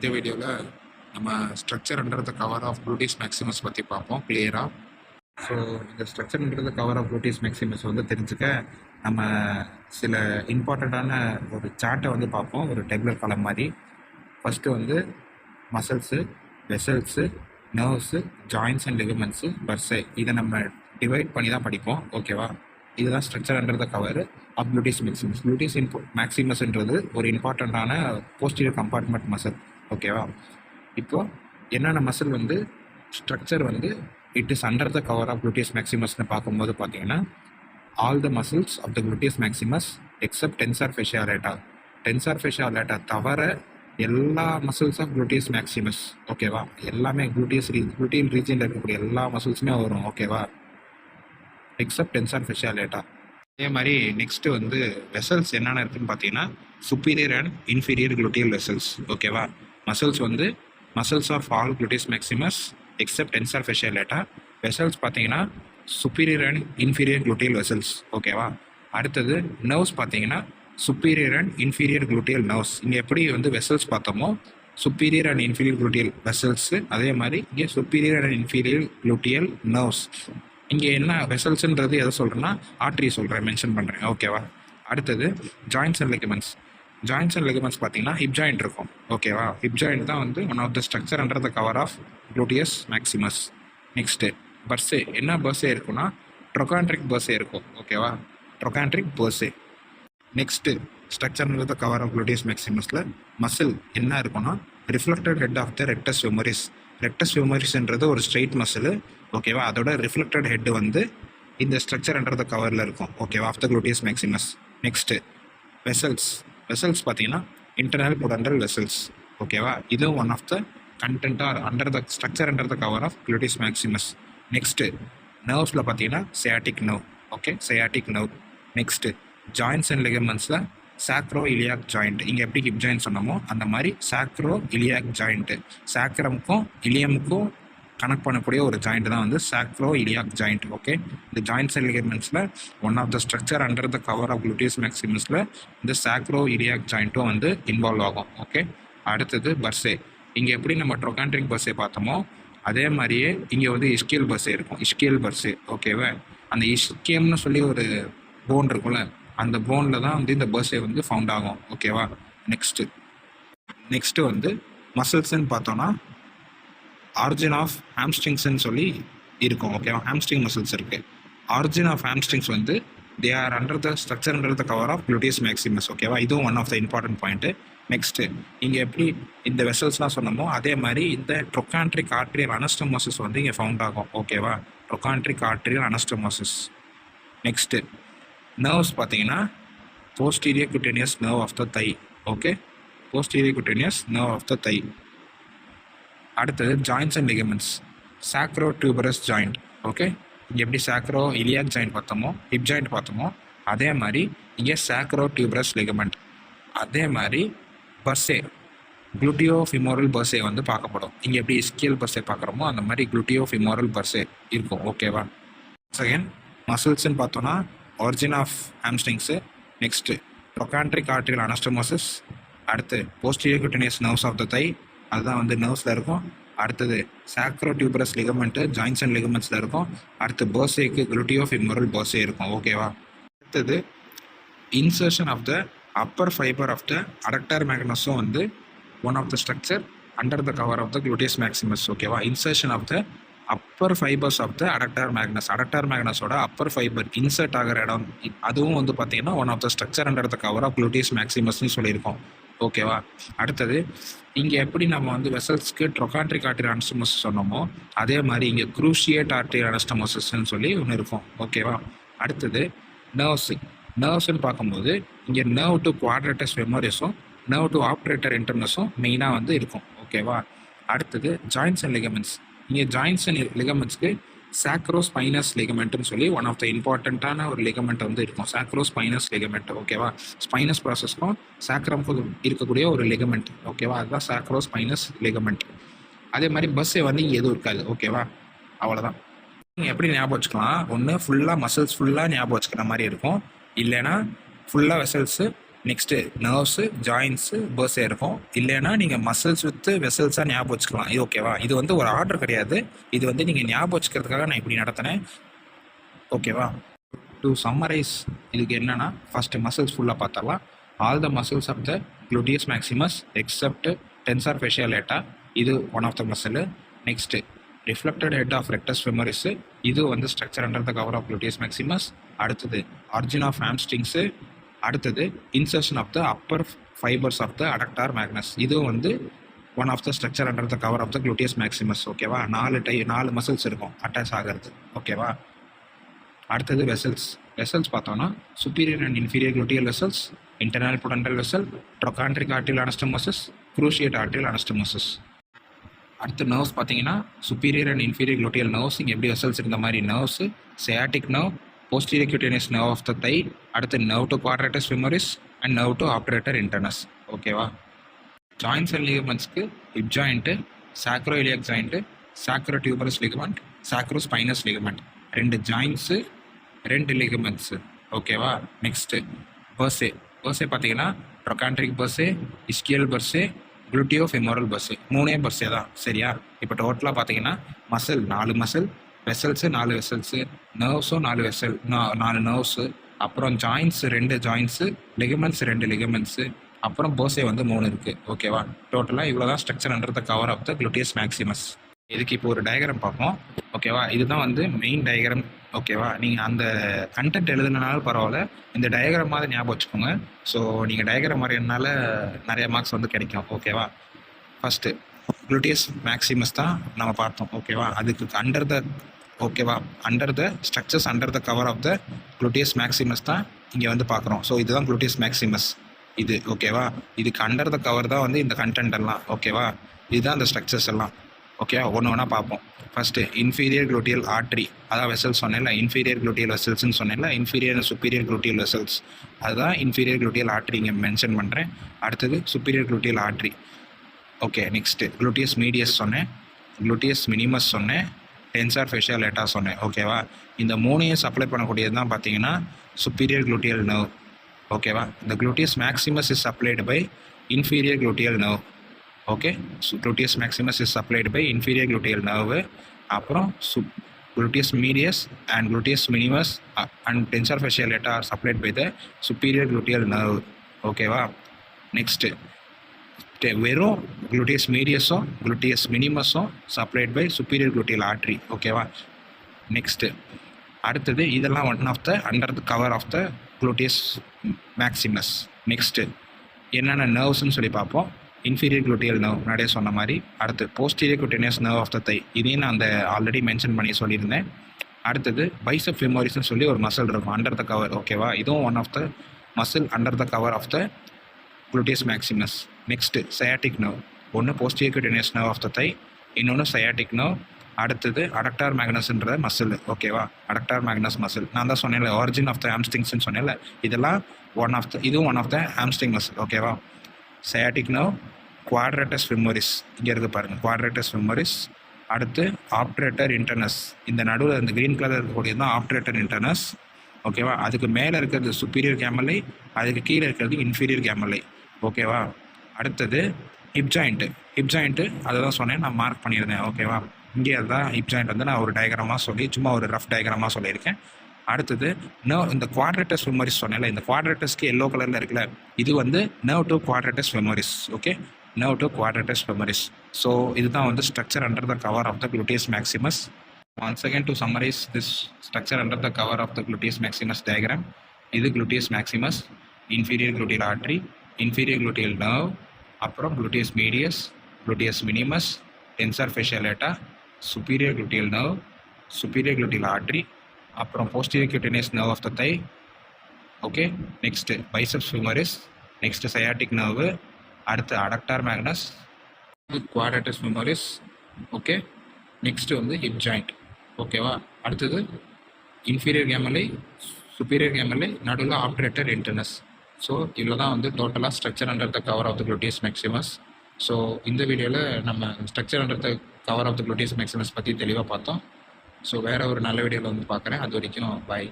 இந்த வீடியோவில் நம்ம structure under the cover of gluteus maximus பற்றி பார்ப்போம் கிளியராக. ஸோ இந்த structure under the cover of gluteus maximus வந்து தெரிஞ்சுக்க நம்ம சில இம்பார்ட்டண்ட்டான ஒரு சார்ட்டை வந்து பார்ப்போம், ஒரு டேபிளர் காலம் மாதிரி. ஃபஸ்ட்டு வந்து muscles, vessels, nerves, joints and ligaments, பர்ஸை, இதை நம்ம டிவைட் பண்ணி தான் படிப்போம். ஓகேவா? இதுதான் structure under the cover of gluteus maximus. Gluteus மேக்ஸிமஸ்ன்றது ஒரு இம்பார்ட்டண்ட்டான போஸ்டீரியர் கம்பார்ட்மெண்ட் மசில். ஓகேவா? இப்போ என்னென்ன மசில் வந்து ஸ்ட்ரக்சர் வந்து it is under the cover of gluteus மேக்ஸிமஸ்னு பார்க்கும்போது பார்த்தீங்கன்னா, all the muscles of the gluteus maximus except tensor fascia lata. Tensor fascia lata தவிர எல்லா மசில்ஸ் ஆஃப் குளூட்டியஸ் மேக்ஸிமஸ். ஓகேவா? எல்லாமே குளூட்டியல் ரீஜனில் இருக்கக்கூடிய எல்லா மசில்ஸுமே வரும். ஓகேவா? எக்ஸப்ட் டென்சர் ஃபேஷியா லேட்டா. அதே மாதிரி நெக்ஸ்ட்டு வந்து வெசல்ஸ் என்னென்ன இருக்குதுன்னு பார்த்தீங்கன்னா, superior and inferior gluteal vessels. ஓகேவா? மசில்ஸ் வந்து muscles of all gluteus maximus except tensor fascia lata. Vessels பார்த்தீங்கன்னா superior and inferior gluteal vessels. ஓகேவா? அடுத்தது நர்வ்ஸ் பார்த்தீங்கன்னா superior and inferior gluteal nerves. இங்கே எப்படி வந்து வெசல்ஸ் பார்த்தோமோ superior and inferior gluteal vessels, அதே மாதிரி இங்கே superior and inferior gluteal nerves. இங்கே என்ன வெசல்ஸுன்றது எதை சொல்கிறேன்னா ஆர்ட்ரி சொல்கிறேன், மென்ஷன் பண்ணுறேன். ஓகேவா? அடுத்தது joints and ligaments. Joints and ligaments பார்த்தீங்கன்னா ஹிப் ஜாயிண்ட் இருக்கும். ஓகேவா? ஹிப் ஜாயிண்ட் தான் வந்து one of the structure under the cover of gluteus maximus. Next bursa. என்ன பர்ஸே இருக்குன்னா ட்ரொகான்ட்ரிக் பர்ஸே இருக்கும். ஓகேவா? Trochanteric bursa. Next structure under the cover of gluteus மேக்ஸிமஸில் மசில் என்ன இருக்குன்னா reflected head of the rectus humerus. Rectus ஹியூமரிஸ்ன்றது ஒரு straight muscle. ஓகேவா? அதோட ரிஃப்ளெக்டட் ஹெட் வந்து இந்த ஸ்ட்ரக்சர் அண்டர் த கவரில் இருக்கும். ஓகேவா? Of the gluteus maximus. Next vessels. Vessels பார்த்தீங்கன்னா இன்டர்னல் புடண்டல் வெசல்ஸ். ஓகேவா? இதுவும் one of the content are under the structure under the cover of gluteus maximus. Next நர்வ்ஸில் பார்த்தீங்கன்னா sciatic nerve. Okay, sciatic nerve. Next joints and லிகமெண்ட்ஸில் sacroiliac joint. இங்கே எப்படி hip joint சொன்னமோ அந்த மாதிரி சாக்ரோ இலியாக் ஜாயிண்ட்டு. சாக்ரமுக்கும் இலியமுக்கும் கனெக்ட் பண்ணக்கூடிய ஒரு ஜாயிண்ட் தான் வந்து சாக்ரோ இலியாக் ஜாயிண்ட். ஓகே, இந்த ஜாயின்ஸ் அண்ட் லிகமெண்ட்ஸில் one of the structure under the cover of gluteus மேக்ஸிமஸில் இந்த சாக்ரோ இலியாக் ஜாயிண்ட்டும் வந்து இன்வால்வ் ஆகும். ஓகே, அடுத்தது பர்ஸே. இங்கே எப்படி நம்ம ட்ரொகான்ட்ரிக் பர்ஸே பார்த்தோமோ அதே மாதிரியே இங்கே வந்து இஸ்கியல் பர்ஸே இருக்கும். இஸ்கியல் பர்ஸே. ஓகேவா? அந்த இஸ்கியம்னு சொல்லி ஒரு போன் இருக்கும்ல, அந்த போனில் தான் வந்து இந்த பர்ஸே வந்து ஃபவுண்ட் ஆகும். ஓகேவா? நெக்ஸ்ட்டு வந்து மசில்ஸ்ன்னு பார்த்தோன்னா ஆரிஜின் ஆஃப் ஹாம்ஸ்ட்ரிங்ஸ்ன்னு சொல்லி இருக்கும். ஓகேவா? ஹாம்ஸ்ட்ரிங் மசில்ஸ் இருக்குது. ஆரிஜின் ஆஃப் ஹாம்ஸ்ட்ரிங்ஸ் வந்து they are under the structure under the cover of gluteus maximus. ஓகேவா? இதுவும் one of the important point. Next இங்கே எப்படி இந்த வெசல்ஸ்லாம் சொன்னமோ அதே மாதிரி இந்த ட்ரொகான்ட்ரிக் ஆர்ட்ரியல் அனஸ்டோமோசிஸ் வந்து இங்கே ஃபவுண்ட் ஆகும். ஓகேவா? Trochanteric arterial anastomosis. Next nerves பார்த்தீங்கன்னா posterior cutaneous nerve of the thigh. Okay, posterior cutaneous nerve of the thigh. அடுத்தது joints and ligaments. Sacrotuberous joint. Okay, இங்கே எப்படி சாக்ரோ இலியாக் ஜாயிண்ட் பார்த்தோமோ hip joint பார்த்தோமோ அதே மாதிரி இங்கே சாக்ரோ டியூபரஸ் லிகமெண்ட். அதே மாதிரி பர்ஸே, குளூட்டியோ ஃபிமோரல் பர்ஸே வந்து பார்க்கப்படும். இங்கே எப்படி இஸ்கியல் பர்ஸே பார்க்குறோமோ அந்த மாதிரி குளூட்டியோ ஃபிமோரல் பர்ஸே இருக்கும். ஓகேவா? செகண்ட் மசில்ஸ்ன்னு பார்த்தோன்னா origin of hamstrings. Next trochanteric arterial anastomosis. அடுத்து posterior cutaneous nerves of the thigh, அதுதான் வந்து நர்வ்ஸில் இருக்கும். அடுத்தது sacrotuberous ligament joins and லிகமெண்ட்ஸில் இருக்கும். அடுத்து பர்ஸேக்கு குளூட்டியோ ஃபிமோரல் பர்ஸே இருக்கும். ஓகேவா? அடுத்தது insertion of the upper fibre of the adductor மேக்னஸும் வந்து one of the structure under the cover of the gluteus maximus. ஓகேவா? Insertion of the upper fibres of the adductor magnus. அடக்டார் மேக்னஸோட upper fibre insert ஆகிற இடம் அதுவும் வந்து பார்த்தீங்கன்னா one of the structure under the cover of gluteus மேக்ஸிமஸ்ன்னு சொல்லியிருக்கோம். ஓகேவா? அடுத்தது இங்கே எப்படி நம்ம வந்து வெசல்ஸ்க்கு ட்ரொகான்ட்ரிக் ஆர்ட்ரியல் அனஸ்டோமோசிஸ் சொன்னோமோ அதே மாதிரி இங்கே குரூஷியேட் ஆர்ட்ரியல் அனஸ்டோமோசிஸ்ன்னு சொல்லி ஒன்று இருக்கும். ஓகேவா? அடுத்தது நர்வ்ஸ். நர்வ்ஸ்ன்னு பார்க்கும்போது இங்கே நர்வ் டு குவாட்ரேட்டஸ் ஃபெமோரிஸும் நர்வ் டு ஆப்ரேட்டர் இன்டர்னஸும் மெயினாக வந்து இருக்கும். ஓகேவா? அடுத்தது ஜாயின்ஸ் அண்ட் லிகமெண்ட்ஸ். இங்கே ஜாயின்ஸ் அண்ட் லிகமெண்ட்ஸ்க்கு சாக்ரோஸ்பைனஸ் லிகமெண்ட்னு சொல்லி ஒன் ஆஃப் த இம்பார்ட்டண்ட்டான ஒரு லிகமெண்ட் வந்து இருக்கும். சாக்ரோஸ்பைனஸ் லிகமெண்ட். ஓகேவா? ஸ்பைனஸ் ப்ராசஸ்க்கும் சாக்ரமுக்கும் இருக்கக்கூடிய ஒரு லிகமெண்ட். ஓகேவா? அதுதான் சாக்ரோஸ்பைனஸ் லிகமெண்ட். அதே மாதிரி பஸ்ஸே வந்து இங்கே எதுவும் இருக்காது. ஓகேவா? அவ்வளோதான். நீங்கள் எப்படி ஞாபகம் வச்சுக்கலாம், ஒன்று ஃபுல்லாக மசில்ஸ் ஃபுல்லாக ஞாபகம் வச்சுக்கிற மாதிரி இருக்கும், இல்லைன்னா ஃபுல்லாக வெசல்ஸு நெக்ஸ்ட்டு நர்வ்ஸு, ஜாயின்ஸு, பர்ஸே இருக்கும். இல்லைன்னா நீங்கள் மசில்ஸ் வித்து வெசல்ஸாக ஞாபகம் வச்சுக்கலாம். இது ஓகேவா? இது வந்து ஒரு ஆர்டர் கிடையாது. இது வந்து நீங்கள் ஞாபகம் வச்சுக்கிறதுக்காக நான் இப்படி நடத்தினேன். ஓகேவா? டு சம்மரைஸ் இதுக்கு என்னென்னா, ஃபஸ்ட்டு மசில்ஸ் ஃபுல்லாக பார்த்துடலாம். All the muscles of the gluteus maximus except tensor fascial lata, இது one of the muscle. Next reflected head of rectus femoris, இது வந்து structure under the cover of gluteus maximus. அடுத்தது origin of hamstrings. அடுத்தது insertion of the upper fibres of the adductor magnus, இதுவும் வந்து one of the structure under the cover of the gluteus maximus. ஓகேவா? 4 muscles இருக்கும் attach ஆகிறது. ஓகேவா? அடுத்தது vessels பார்த்தோன்னா superior and inferior gluteal vessels, internal pudendal vessel, trochanteric arterial anastomosis, cruciate arterial anastomosis. அடுத்து nerves பார்த்தீங்கன்னா superior and inferior gluteal nerves, இங்கே எப்படி வெசல்ஸ் இருந்த மாதிரி nerves, sciatic nerve, posterior cutaneous nerve of the thigh, அடுத்து nerve to quadratus femoris and nerve to obturator internus. ஓகேவா? Joins and லிகமெண்ட்ஸ்க்கு hip joint, sacroiliac joint, sacrotuberous ligament, sacrospinous ligament, 2 joins 2 ligaments. ஓகேவா? Next bursae பார்த்தீங்கன்னா trochanteric பர்ஸே, இஸ்கியல் பர்ஸே, குளுட்டியோ femoral பர்ஸே, 3 பர்ஸே தான். சரியா? இப்போ டோட்டலாக பார்த்தீங்கன்னா மசில் 4 மசில், வெசல்ஸு 4 வெசல்ஸு, நர்வ்ஸும் 4 நர்வ்ஸு, அப்புறம் ஜாயின்ஸு 2 ஜாயின்ஸு, லிகமெண்ட்ஸ் 2 லிகமெண்ட்ஸு, அப்புறம் போசே வந்து 3 இருக்குது. ஓகேவா? டோட்டலாக இவ்வளோ தான் structure under the cover of the gluteus maximus. இதுக்கு இப்போ ஒரு டயக்ராம் பார்ப்போம். ஓகேவா? இதுதான் வந்து மெயின் டயக்ராம். ஓகேவா? நீங்கள் அந்த கண்டென்ட் எழுதுனாலும் பரவாயில்ல, இந்த டயக்ராம் மாதிரி ஞாபகம் வச்சுக்கோங்க. ஸோ நீங்கள் டயக்ராம் வரையறனால நிறைய மார்க்ஸ் வந்து கிடைக்கும். ஓகேவா? ஃபஸ்ட்டு gluteus maximus தான் நம்ம பார்த்தோம். ஓகேவா? அதுக்கு under the structures under the cover of the gluteus maximus தான் இங்கே வந்து பார்க்குறோம். ஸோ இதுதான் gluteus maximus இது. ஓகேவா? இதுக்கு அண்டர் த கவர் தான் வந்து இந்த கண்டென்ட் எல்லாம். ஓகேவா? இதுதான் அந்த ஸ்ட்ரக்சர்ஸ் எல்லாம். ஓகேவா? ஒன்று பார்ப்போம். ஃபஸ்ட்டு இன்ஃபீரியர் gluteal artery, அதான் வெசல்ஸ் சொன்னேன்ல, இன்ஃபீரியர் gluteal வெசல்ஸ்ன்னு சொன்னேன்ல, inferior and superior gluteal vessels, அதுதான் இன்ஃபீரியர் gluteal artery இங்கே மென்ஷன் பண்ணுறேன். அடுத்தது superior gluteal artery. Okay, next gluteus medius சொன்னேன், gluteus minimus சொன்னேன், டென்சர் ஃபேஷியல் லேட்டா சொன்னேன். ஓகேவா? இந்த 3ஐயும் சப்ளை பண்ணக்கூடியது தான் பார்த்தீங்கன்னா சுப்பீரியர் gluteal nerve. ஓகேவா? இந்த gluteus maximus is supplied by inferior gluteal nerve. Okay, gluteus maximus is supplied by inferior gluteal nerve. அப்புறம் gluteus medius and gluteus minimus and tensor fasciae lata are supplied by the superior gluteal nerve. ஓகேவா? Next வெறும் gluteus mediusம் gluteus minimusம் supplied by superior gluteal artery. ஓகேவா? Next அடுத்தது இதெல்லாம் one of the under the cover of the gluteus maximus. Next என்னென்ன நர்வ்ஸ்ன்னு சொல்லி பார்ப்போம். இன்ஃபீரியர் gluteal nerve முன்னாடியே சொன்ன மாதிரி. அடுத்து posterior cutaneous nerve of the thigh, இதையும் நான் அந்த ஆல்ரெடி மென்ஷன் பண்ணி சொல்லியிருந்தேன். அடுத்தது பைசப் ஃபெமோரிஸ்ன்னு சொல்லி ஒரு மசில் இருக்கும் அண்டர் த கவர். ஓகேவா? இதுவும் one of the muscle under the cover of the gluteus maximus. Next sciatic nerve, ஒன்று posterior cutaneous nerve of the thigh, இன்னொன்று சயாட்டிக் நர்வ். அடுத்தது அடக்டார் மேக்னஸ்ன்ற மசில். ஓகேவா? அடக்டார் மேக்னஸ் மசில் நான் தான் சொன்னேன்ல, ஆரிஜின் ஆஃப் த ஹாம்ஸ்ட்ரிங்ஸ்ன்னு சொன்னேன்ல, இதெல்லாம் இதுவும் one of the hamstring muscle. ஓகேவா? சயாட்டிக் நர்வ், குவாட்ரேட்டஸ் ஃபெமோரிஸ், இங்கே இருக்குது பாருங்கள், குவாட்ரேட்டஸ் ஃபெமோரிஸ். அடுத்து ஆப்ட்ரேட்டர் இன்டர்னஸ், இந்த நடுவில் இந்த க்ரீன் கலர் இருக்கக்கூடியது தான் ஆப்ட்ரேட்டர் இன்டர்னஸ். ஓகேவா? அதுக்கு மேலே இருக்கிறது சுப்பீரியர் கேமலை, அதுக்கு கீழே இருக்கிறது இன்ஃபீரியர் கேமலை. ஓகேவா? அடுத்தது ஹிப் ஜாயிண்ட்டு அதை தான் சொன்னேன், நான் மார்க் பண்ணியிருந்தேன். ஓகேவா? இங்கே அதுதான் ஹிப் ஜாயிண்ட் வந்து நான் ஒரு டயக்ராமாக சொல்லி சும்மா ஒரு ரஃப் டயக்ராமாக சொல்லியிருக்கேன். அடுத்தது இந்த குவாட்ரேட்டஸ் ஃபெமோரிஸ் சொன்னேன்ல, இந்த குவாட்ரேட்டஸ்க்கு எல்லோ கலரில் இருக்குல்ல, இது வந்து nerve to quadratus femoris. Okay, nerve to quadratus femoris. So இதுதான் வந்து structure under the cover of the gluteus maximus. Once again to summarize this structure under the cover of the gluteus maximus diagram, இது gluteus maximus, inferior gluteal artery, inferior gluteal nerve, அப்புறம் gluteus medius, gluteus minimus, tensor fasciae lata, superior gluteal nerve, superior gluteal artery, அப்புறம் posterior cutaneous nerve of the thigh. Okay, next biceps femoris, next sciatic nerve, அடுத்து adductor magnus, quadratus femoris. Okay, next வந்து hip joint. ஓகேவா? அடுத்தது inferior கேமலை, superior கேமலை, நடுவில் ஆப்ட்ரேட்டர் இன்டர்னஸ். So இவ்வளோ தான் வந்து டோட்டலாக structure under the cover of the gluteus maximus. So இந்த வீடியோவில் நம்ம structure under the cover of the gluteus maximus பற்றி தெளிவாக பார்த்தோம். ஸோ வேறு ஒரு நல்ல வீடியோவில் வந்து பார்க்குறேன். அது வரைக்கும் பாய்.